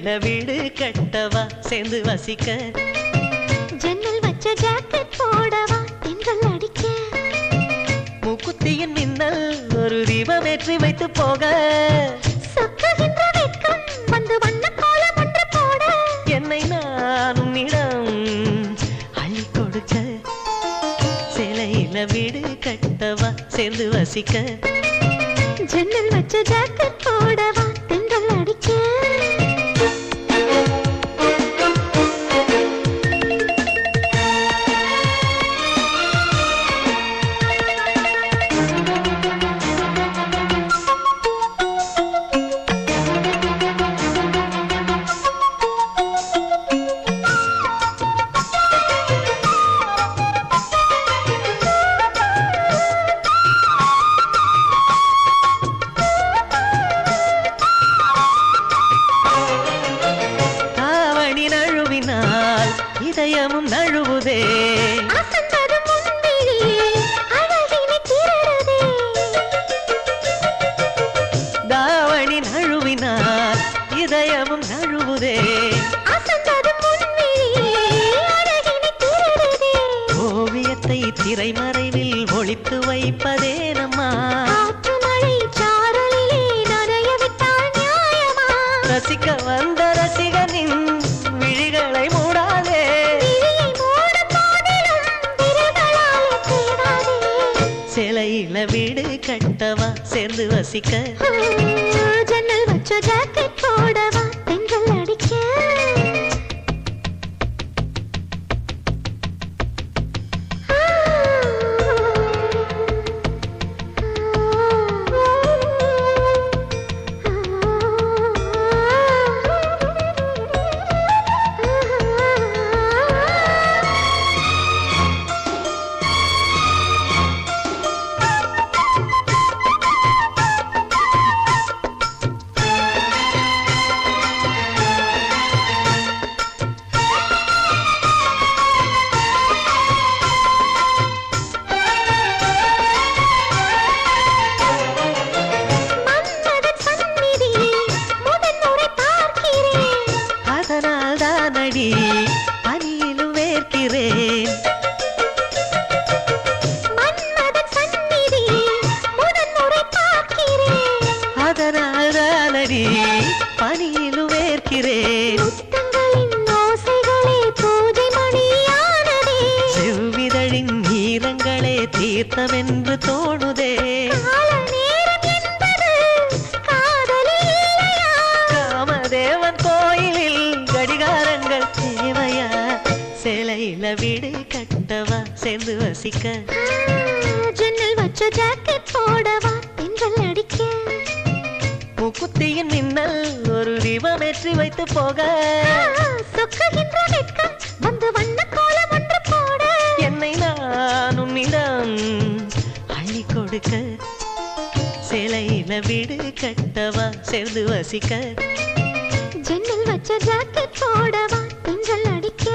சேலையில வீடு கட்டவா சேர்ந்து வசிக்க ஜன்னல் வச்ச ஜாக்கெட் போடவா தென்றல் அடிக்க மூக்குத்தியின் மின்னல் ஒரு தீபம் ஏற்றி வைத்து போக சொக்குகின்ற வெட்கம் வந்து வண்ண கோலம் ஒன்று போட என்னை நான் உன்னிடம் அள்ளி கொடுக்க சேலையில வீடு கட்டவா சேர்ந்து வசிக்க ஜன்னல் வச்ச ஜாக்கெட் போடவா தென்றல் அடிக்க இதயமும் நழுவுதே தாவணி நழுவினால் இதயமும் நழுவுதே ஓவியத்தை திரைமறைவில் ஒளித்து வைப்பதே நம்மா ரசிக்க வந்த ரசிகனின் விழிகளை மூடாதே சேலையில வீடு கட்டவா சேர்ந்து வசிக்க ஜன்னல் வச்ச ஜாக்கெட் போடவா தென்றல் அடிக்க பனியிலும் வேர்க்கிறேன் அதனால் தானடி பனியிலும் வேர்க்கிறேன் செவ்விதழின் நீரங்களே தீர்த்தமென்று தோணுதே காமதேவன் கோயிலில் கடிகாரங்கள் தேவையா சேலையில வீடு கட்டவா சேர்ந்து வசிக்க ஜன்னல் வச்ச ஜாக்கெட் போடவா தென்றல் அடிக்க மூக்குத்தியின் மின்னல் ஒரு தீபம் ஏற்றி வைத்து போக சொக்குகின்ற வெட்கம் வந்து வண்ண கோலம் ஒன்று போட என்னை நான் உன்னிடம் அள்ளி கொடுக்க சேலையில வீடு கட்டவா சேர்ந்து வசிக்க ஜன்னல் வச்ச ஜாக்கெட் போடவா தென்றல் அடிக்க